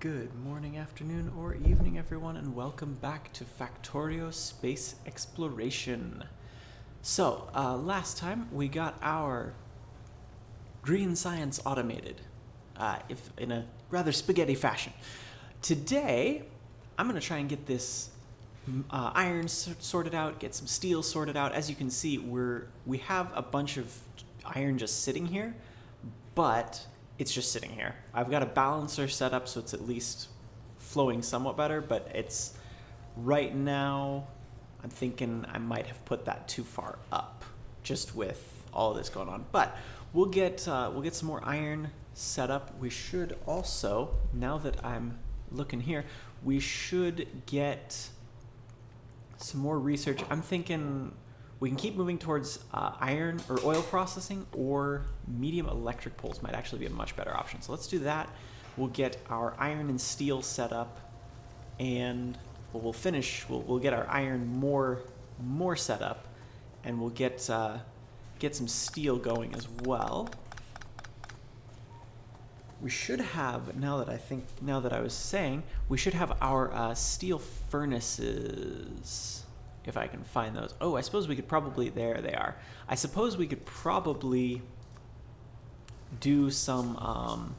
Good morning, afternoon, or evening, everyone, and welcome back to Factorio Space Exploration. So, last time we got our green science automated, if in a rather spaghetti fashion. Today, I'm going to try and get this iron sorted out, get some steel sorted out. As you can see, we have a bunch of iron just sitting here, but it's just sitting here. I've got a balancer set up so it's at least flowing somewhat better, but it's right now, I'm thinking I might have put that too far up just with all of this going on. But we'll get some more iron set up. We should also, now that I'm looking here, we should get some more research. I'm thinking we can keep moving towards iron or oil processing, or medium electric poles might actually be a much better option. So let's do that. We'll get our iron and steel set up, and we'll get our iron more set up, and we'll get some steel going as well. We should have, now that I was saying, we should have our steel furnaces, if I can find those. Oh, I suppose we could probably, there they are. I suppose we could probably do some,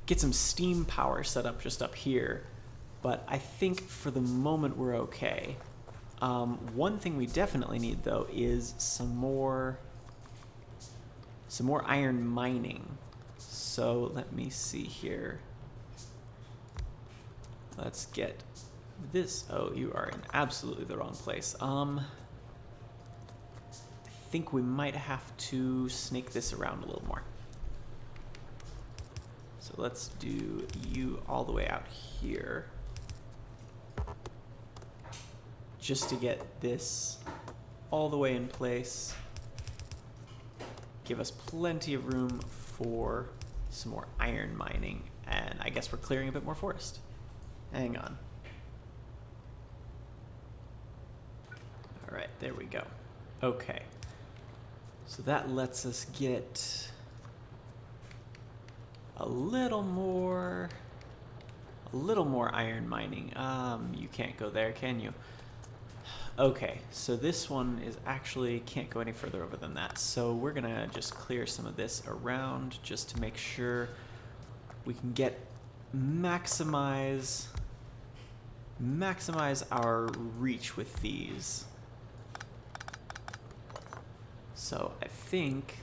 get some steam power set up just up here, but I think for the moment we're okay. One thing we definitely need though is some more iron mining. So let me see here. Let's get this. Oh, you are in absolutely the wrong place. I think we might have to snake this around a little more. So let's do you all the way out here, just to get this all the way in place. Give us plenty of room for some more iron mining, and I guess we're clearing a bit more forest. Hang on. All right, there we go. Okay. So that lets us get a little more iron mining. You can't go there, can you? Okay, so this one is actually can't go any further over than that. So we're gonna just clear some of this around just to make sure we can get maximize our reach with these. So I think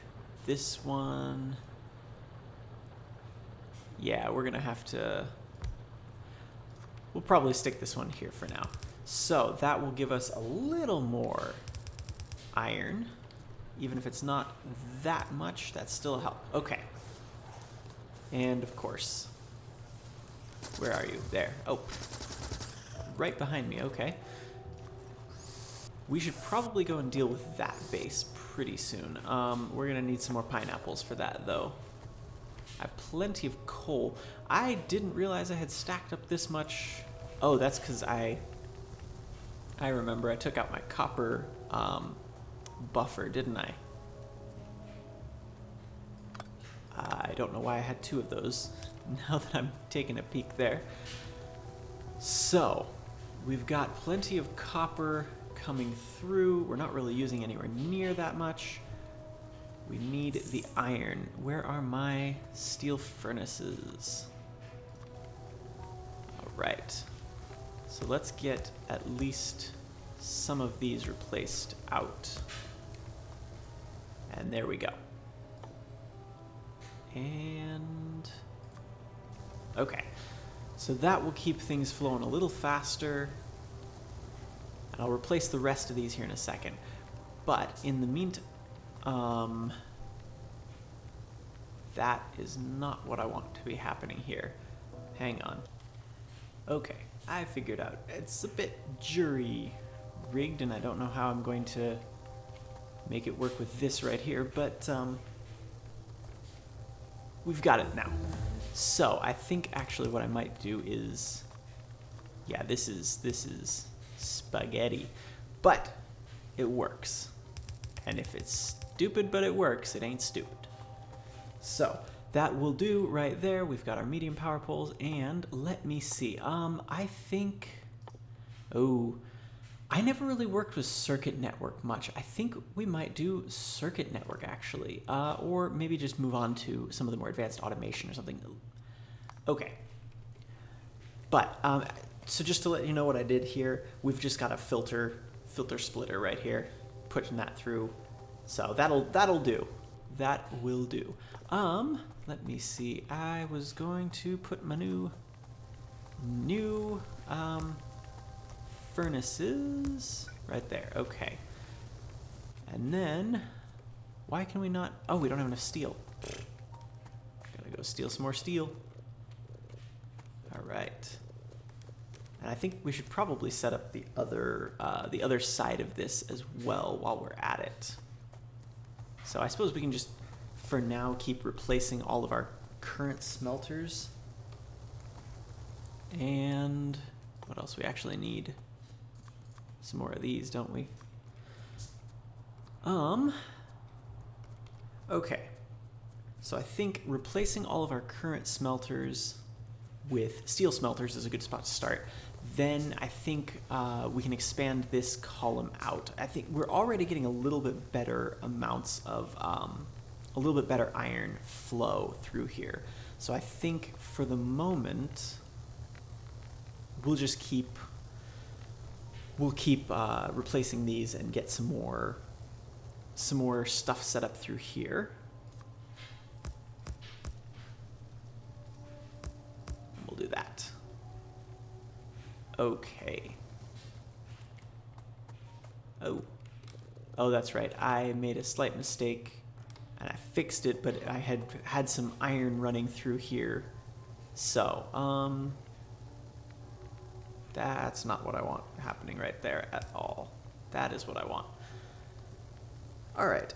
this one, yeah, we're gonna have to, we'll probably stick this one here for now. So that will give us a little more iron. Even if it's not that much, that's still a help. Okay. And of course, where are you? There. Oh, right behind me. Okay. We should probably go and deal with that base pretty soon. We're gonna need some more pineapples for that though. I have plenty of coal. I didn't realize I had stacked up this much. Oh, that's because I remember I took out my copper buffer, didn't I? I don't know why I had two of those, now that I'm taking a peek there. So, we've got plenty of copper coming through. We're not really using anywhere near that much. We need the iron. Where are my steel furnaces? All right. So let's get at least some of these replaced out. And there we go. And okay. So that will keep things flowing a little faster. And I'll replace the rest of these here in a second. But in the meantime, that is not what I want to be happening here. Hang on. Okay, I figured out. It's a bit jury-rigged, and I don't know how I'm going to make it work with this right here, but we've got it now. So I think actually what I might do is, yeah, this is spaghetti, but it works. And if it's stupid but it works, it ain't stupid. So that will do right there. We've got our medium power poles, and let me see. I think, oh, I never really worked with circuit network much. I think we might do circuit network actually, or maybe just move on to some of the more advanced automation or something. Okay. But, so just to let you know what I did here, we've just got a filter splitter right here, putting that through. So that'll do. That will do. Let me see. I was going to put my new furnaces right there. Okay. And then, why can we not? Oh, we don't have enough steel. Gotta go steal some more steel. All right. And I think we should probably set up the other side of this as well while we're at it. So I suppose we can just, for now, keep replacing all of our current smelters. And what else? We actually need some more of these, don't we? Okay. So I think replacing all of our current smelters with steel smelters is a good spot to start. Then I think we can expand this column out. I think we're already getting a little bit better amounts of, a little bit better iron flow through here. So I think for the moment, we'll just keep replacing these and get some more stuff set up through here. And we'll do that. Okay. Oh, that's right. I made a slight mistake and I fixed it, but I had some iron running through here. So, that's not what I want happening right there at all. That is what I want. All right.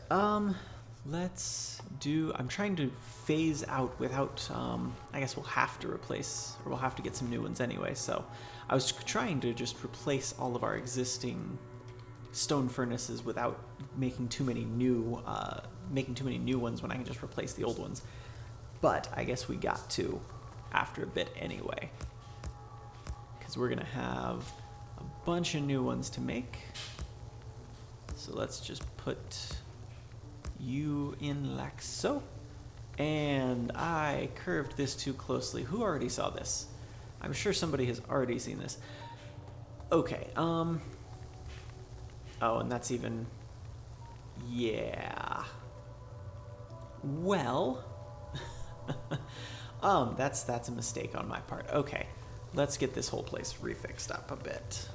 Let's do, I'm trying to phase out without, I guess we'll have to replace, or we'll have to get some new ones anyway. So I was trying to just replace all of our existing stone furnaces without making too many new ones when I can just replace the old ones. But I guess we got to after a bit anyway, because we're gonna have a bunch of new ones to make. So let's just put you in like so. And I curved this too closely. Who already saw this? I'm sure somebody has already seen this. Okay, oh, and that's even, yeah. Well, that's a mistake on my part. Okay, let's get this whole place refixed up a bit.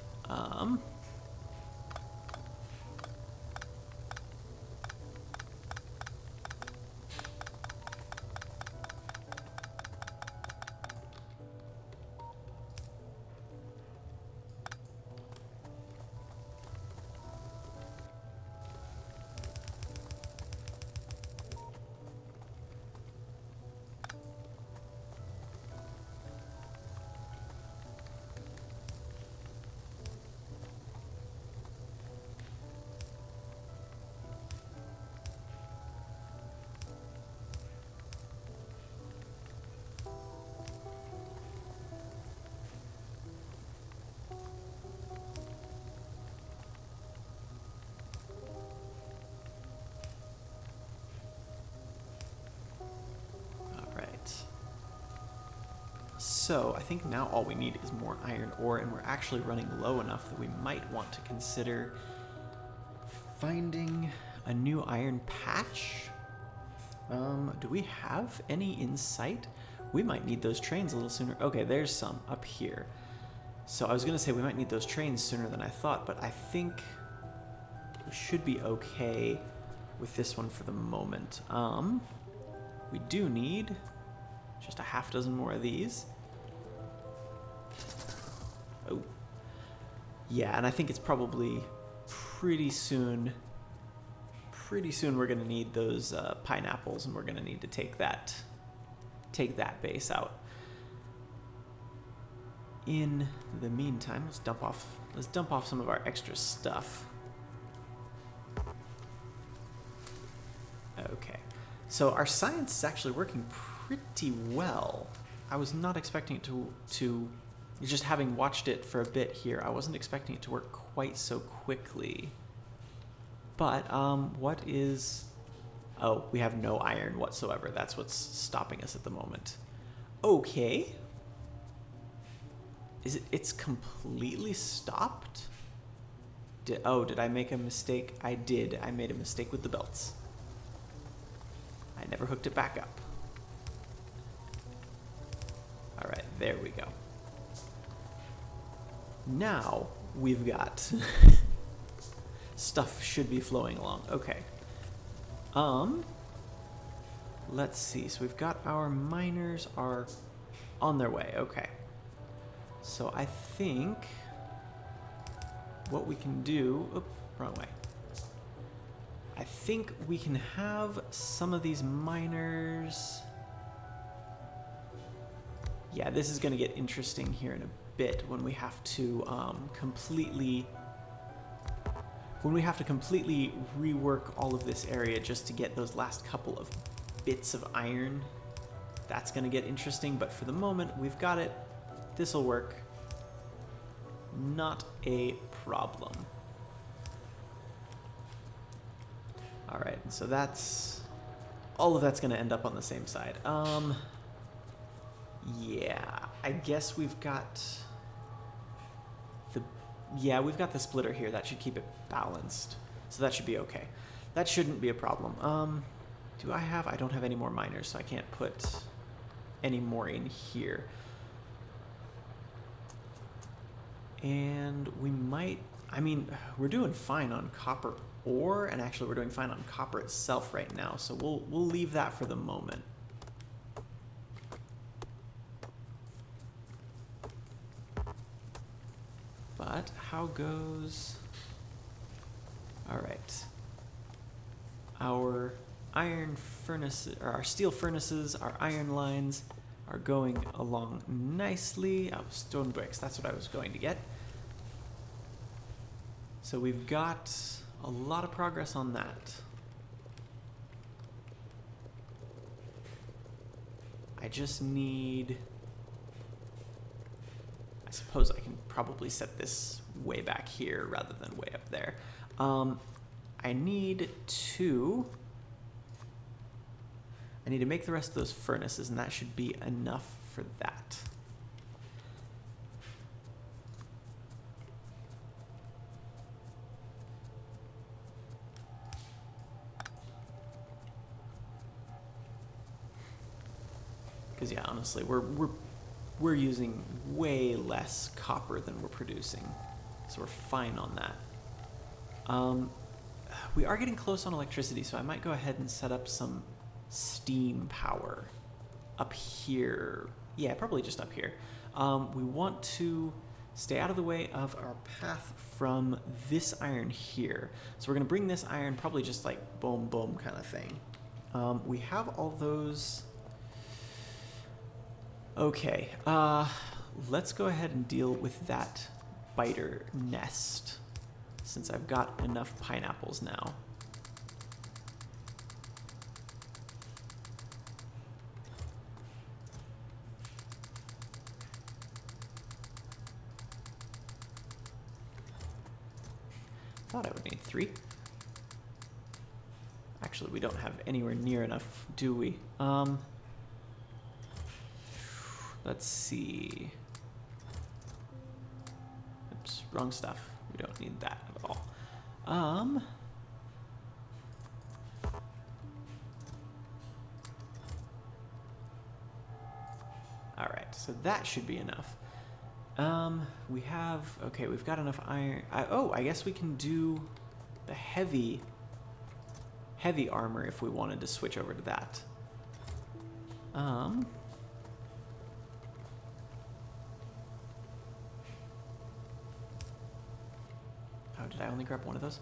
So I think now all we need is more iron ore, and we're actually running low enough that we might want to consider finding a new iron patch. Do we have any in sight? We might need those trains a little sooner. Okay, there's some up here. So I was gonna say we might need those trains sooner than I thought, but I think we should be okay with this one for the moment. We do need just a half dozen more of these. Oh. Yeah, and I think it's probably pretty soon we're gonna need those pineapples, and we're gonna need to take that base out. In the meantime, let's dump off some of our extra stuff. Okay. So our science is actually working pretty well. I was not expecting it to just having watched it for a bit here, I wasn't expecting it to work quite so quickly. But, what is... Oh, we have no iron whatsoever. That's what's stopping us at the moment. Okay. It's completely stopped? Did I make a mistake? I did. I made a mistake with the belts. I never hooked it back up. All right, there we go. Now we've got stuff should be flowing along. Okay. Let's see. So we've got our miners are on their way. Okay. So I think what we can do, oop, wrong way. I think we can have some of these miners. Yeah, this is going to get interesting here in a bit when we have to completely rework all of this area just to get those last couple of bits of iron. That's going to get interesting, but for the moment, we've got it. This'll work. Not a problem. All right, so all of that's going to end up on the same side. Yeah, I guess we've got we've got the splitter here. That should keep it balanced. So that should be okay. That shouldn't be a problem. I don't have any more miners, so I can't put any more in here. And we might, we're doing fine on copper ore, and actually we're doing fine on copper itself right now, so we'll leave that for the moment. But how goes... All right. Our iron furnaces, or our steel furnaces, our iron lines are going along nicely. Oh, stone bricks, that's what I was going to get. So we've got a lot of progress on that. I just need... I suppose I can probably set this way back here rather than way up there. I need to make the rest of those furnaces, and that should be enough for that. Because yeah, honestly, we're using way less copper than we're producing, so we're fine on that. We are getting close on electricity, so I might go ahead and set up some steam power up here. Yeah, probably just up here. We want to stay out of the way of our path from this iron here. So we're going to bring this iron probably just like boom, boom kind of thing. We have all those... Okay, let's go ahead and deal with that biter nest, since I've got enough pineapples now. Thought I would need 3. Actually, we don't have anywhere near enough, do we? Let's see. Oops, wrong stuff. We don't need that at all. All right, so that should be enough. We've got enough iron. I guess we can do the heavy armor if we wanted to switch over to that. Oh, did I only grab one of those?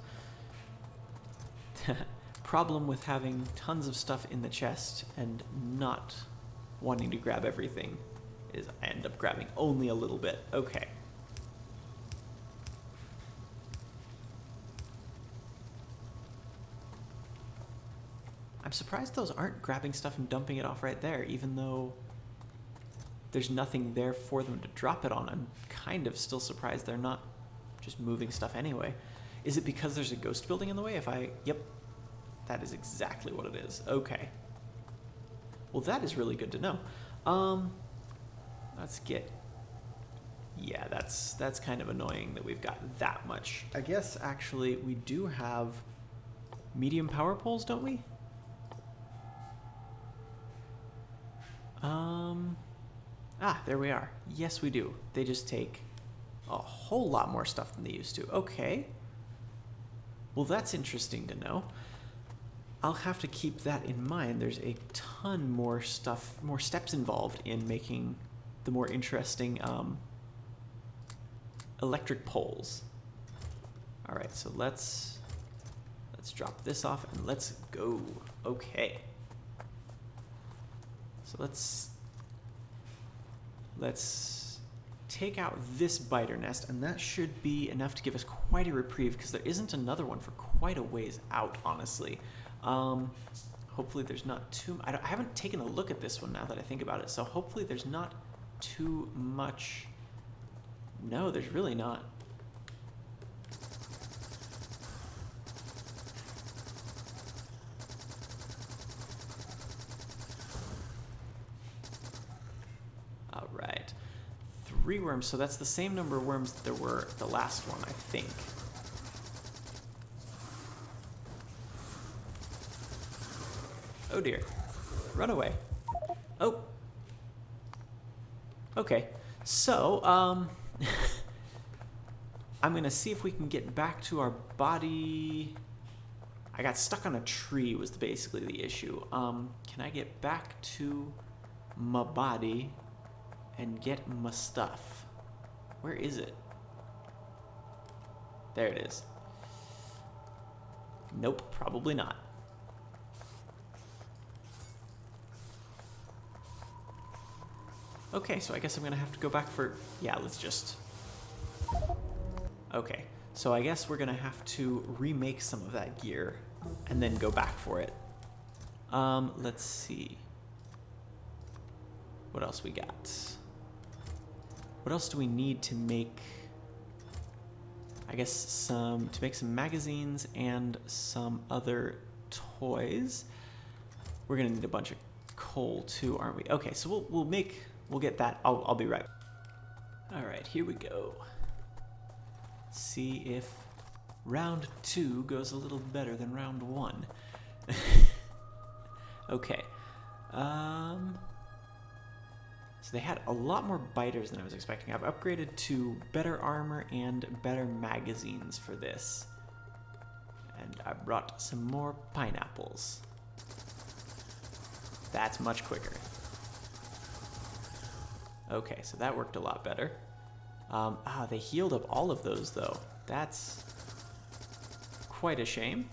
Problem with having tons of stuff in the chest and not wanting to grab everything is I end up grabbing only a little bit. Okay. I'm surprised those aren't grabbing stuff and dumping it off right there, even though there's nothing there for them to drop it on. I'm kind of still surprised they're not just moving stuff anyway. Is it because there's a ghost building in the way? Yep, that is exactly what it is. Okay. Well, that is really good to know. Let's get... Yeah, that's kind of annoying that we've got that much. I guess, actually, we do have medium power poles, don't we? There we are. Yes, we do. They just take a whole lot more stuff than they used to. Okay. Well, that's interesting to know. I'll have to keep that in mind. There's a ton more stuff, more steps involved in making the more interesting electric poles. All right, so let's drop this off and let's go. Okay. So let's take out this biter nest, and that should be enough to give us quite a reprieve, because there isn't another one for quite a ways out, honestly. Hopefully there's not too... I haven't taken a look at this one now that I think about it, so hopefully there's not too much... No, there's really not. All right. 3 worms, so that's the same number of worms that there were the last one, I think. Oh dear. Run away. Oh. Okay. So, I'm gonna see if we can get back to our body. I got stuck on a tree was basically the issue. Can I get back to my body and get my stuff? Where is it? There it is. Nope, probably not. Okay, so I guess I'm gonna have to go back for... Yeah, let's just... Okay, so I guess we're gonna have to remake some of that gear and then go back for it. Let's see. What else we got? What else do we need to make... I guess to make some magazines and some other toys. We're gonna need a bunch of coal too, aren't we? Okay, so we'll get that. I'll be right. All right, here we go. See if round 2 goes a little better than round 1. Okay. So they had a lot more biters than I was expecting. I've upgraded to better armor and better magazines for this. And I brought some more pineapples. That's much quicker. Okay, so that worked a lot better. They healed up all of those, though. That's quite a shame.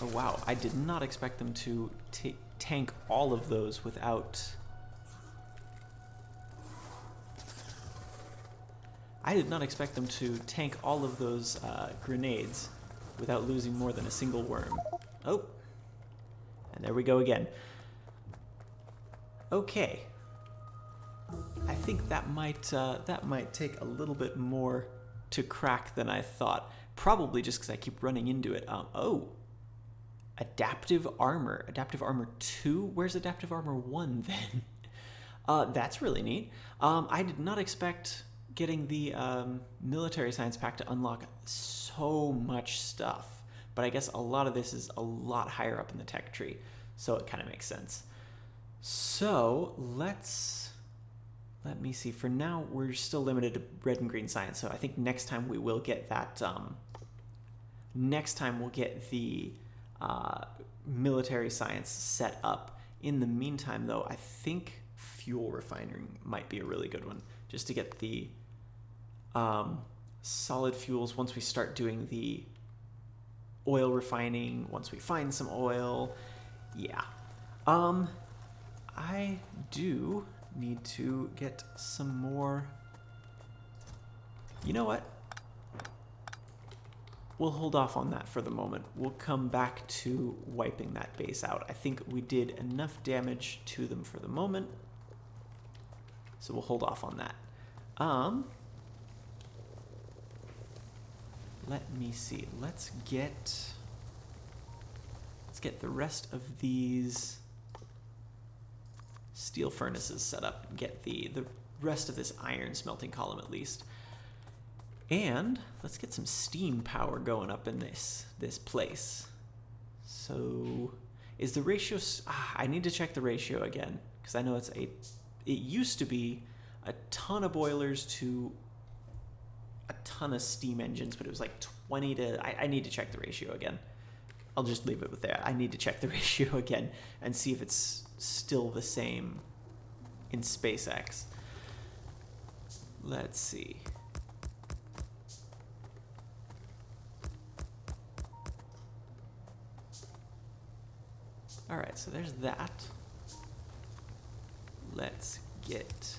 Oh, wow. I did not expect them to tank all of those without... I did not expect them to tank all of those grenades without losing more than a single worm. Oh. And there we go again. Okay. I think that might take a little bit more to crack than I thought. Probably just because I keep running into it. Oh. Adaptive armor. Adaptive armor 2? Where's adaptive armor 1 then? That's really neat. I did not expect getting the military science pack to unlock so much stuff. But I guess a lot of this is a lot higher up in the tech tree. So it kind of makes sense. So let me see. For now, we're still limited to red and green science. So I think next time we will get that. Next time we'll get the military science set up. In the meantime, though, I think fuel refining might be a really good one, just to get the solid fuels once we start doing the oil refining, once we find some oil. Yeah. I do need to get some more... You know what? we'll hold off on that for the moment. We'll come back to wiping that base out. I think we did enough damage to them for the moment, so we'll hold off on that. Let me see. Let's get the rest of these steel furnaces set up. Get the rest of this iron smelting column at least. And let's get some steam power going up in this place. So is the ratio... I need to check the ratio again, because I know it used to be a ton of boilers to a ton of steam engines, but it was like 20 to... I need to check the ratio again. I'll just leave it with that. I need to check the ratio again and see if it's still the same in SpaceX. Let's see. All right, so there's that. Let's get...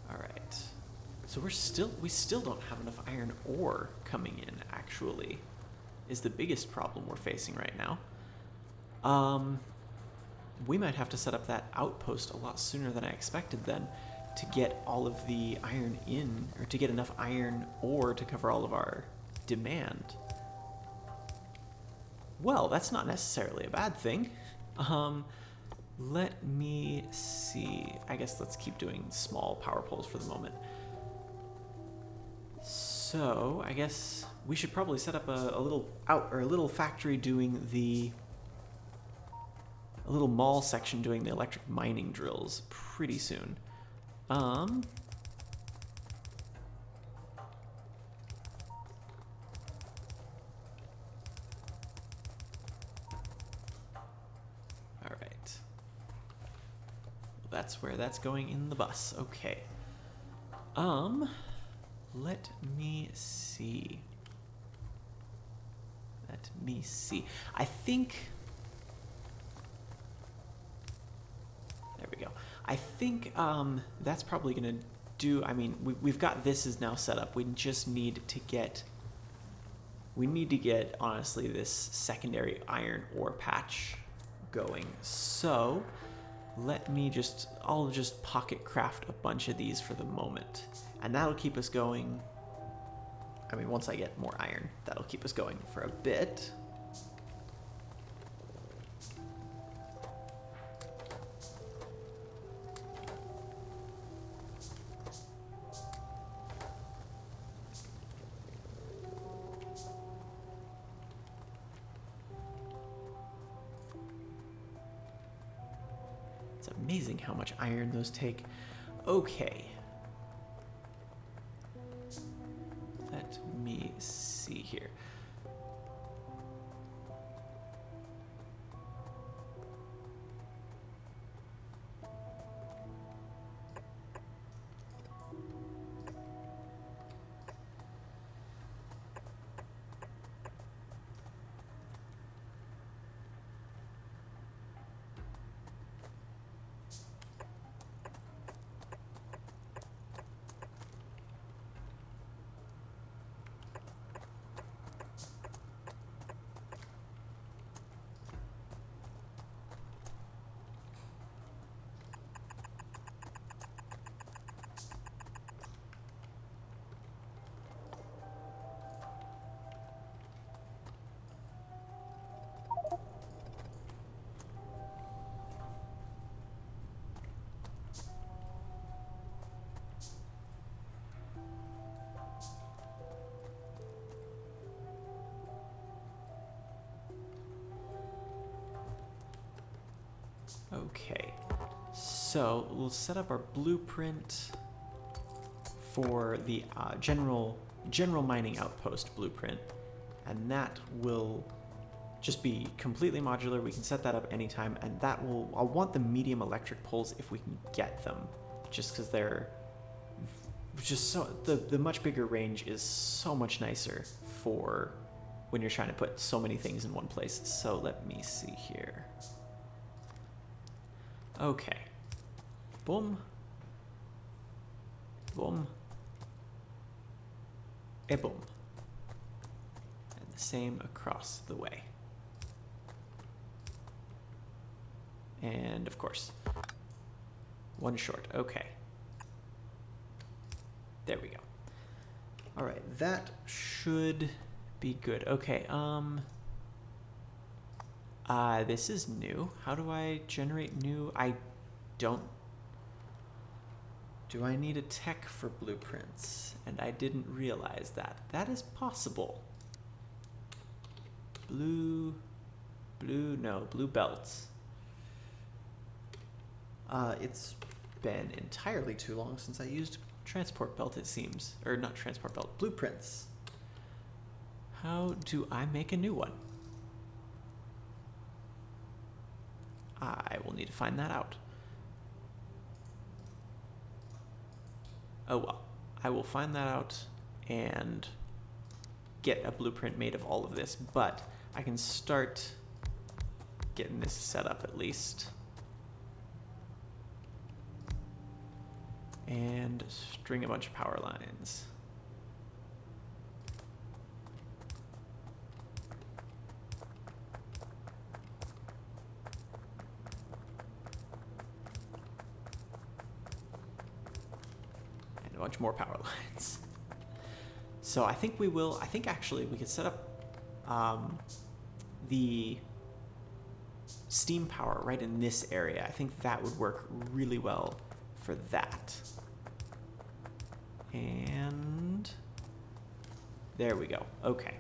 All right. So we still don't have enough iron ore coming in, actually, is the biggest problem we're facing right now. We might have to set up that outpost a lot sooner than I expected then to get all of the iron in, or to get enough iron ore to cover all of our demand. Well, that's not necessarily a bad thing. Let me see. I guess let's keep doing small power poles for the moment. So I guess we should probably set up a little factory doing a little mall section doing the electric mining drills pretty soon. All right. That's where that's going in the bus. Okay. Let me see. I think... There we go. I think that's probably going to do... I mean, we've got this is now set up. We just need to get... honestly, this secondary iron ore patch going. So, I'll just pocket craft a bunch of these for the moment. And that'll keep us going... I mean, once I get more iron, that'll keep us going for a bit. It's amazing how much iron those take. Okay. Let me see here. Okay, so we'll set up our blueprint for the general mining outpost blueprint, and that will just be completely modular. We can set that up anytime, and I'll want the medium electric poles if we can get them, just because they're just so, the much bigger range is so much nicer when you're trying to put so many things in one place. So let me see here. Okay. Boom. Boom. A boom. And the same across the way. And of course, one short. Okay. There we go. All right, that should be good. Okay, this is new. How do I generate new? I don't. Do I need a tech for blueprints? And I didn't realize that. That is possible. Blue belts. It's been entirely too long since I used transport belt, it seems. Or not transport belt, blueprints. How do I make a new one? I will need to find that out. Oh well, I will find that out and get a blueprint made of all of this, but I can start getting this set up at least. And string a bunch of power lines. And a bunch more power lines. So I think actually we could set up the steam power right in this area. I think that would work really well for that. And there we go. Okay.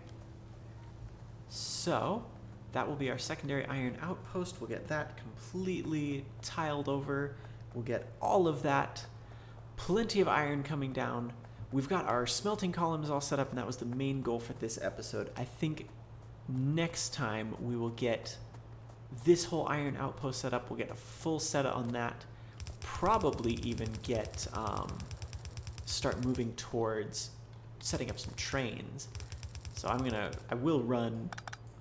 So that will be our secondary iron outpost. We'll get that completely tiled over. We'll get all of that. Plenty of iron coming down. We've got our smelting columns all set up, and that was the main goal for this episode. I think next time we will get this whole iron outpost set up. We'll get a full set on that. Probably even get start moving towards setting up some trains. So I will run.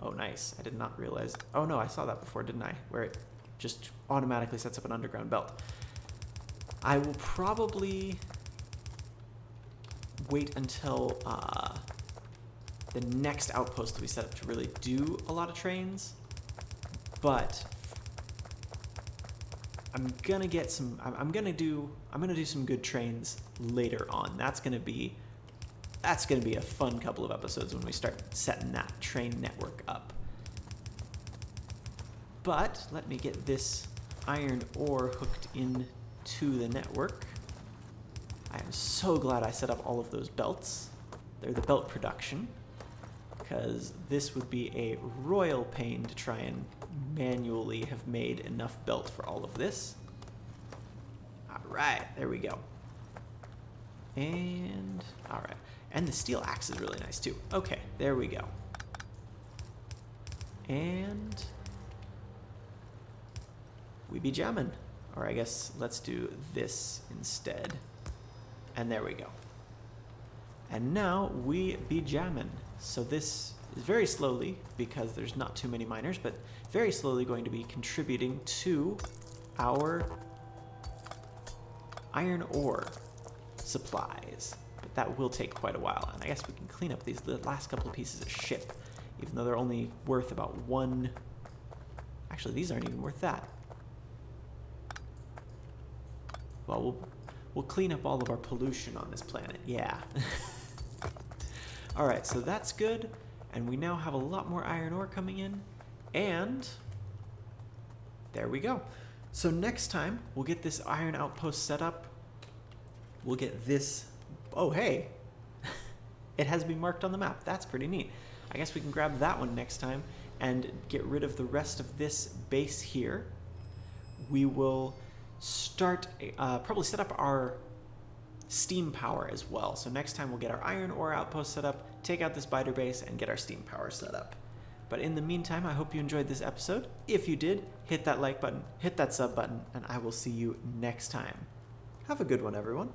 Oh, nice. I did not realize. Oh no, I saw that before, didn't I? Where it just automatically sets up an underground belt. I will probably wait until the next outpost that we set up to really do a lot of trains. But I'm gonna do some good trains later on. That's gonna be a fun couple of episodes when we start setting that train network up. But let me get this iron ore hooked into the network. I am so glad I set up all of those belts. They're the belt production, because this would be a royal pain to try and manually have made enough belt for all of this. All right, there we go. And all right, and the steel axe is really nice too. Okay, there we go. And we be jamming, or I guess let's do this instead. And there we go. And now we be jamming. So this is very slowly, because there's not too many miners, but very slowly going to be contributing to our iron ore supplies. But that will take quite a while, and I guess we can clean up the last couple of pieces of ship, even though they're only worth about one. Actually, these aren't even worth that. Well, we'll clean up all of our pollution on this planet. Yeah. All right, so that's good. And we now have a lot more iron ore coming in. And there we go. So next time, we'll get this iron outpost set up. We'll get this. Oh, hey. It has been marked on the map. That's pretty neat. I guess we can grab that one next time and get rid of the rest of this base here. We will start, probably set up our steam power as well. So next time we'll get our iron ore outpost set up, take out this biter base, and get our steam power set up. But in the meantime, I hope you enjoyed this episode. If you did, hit that like button, hit that sub button, and I will see you next time. Have a good one, everyone.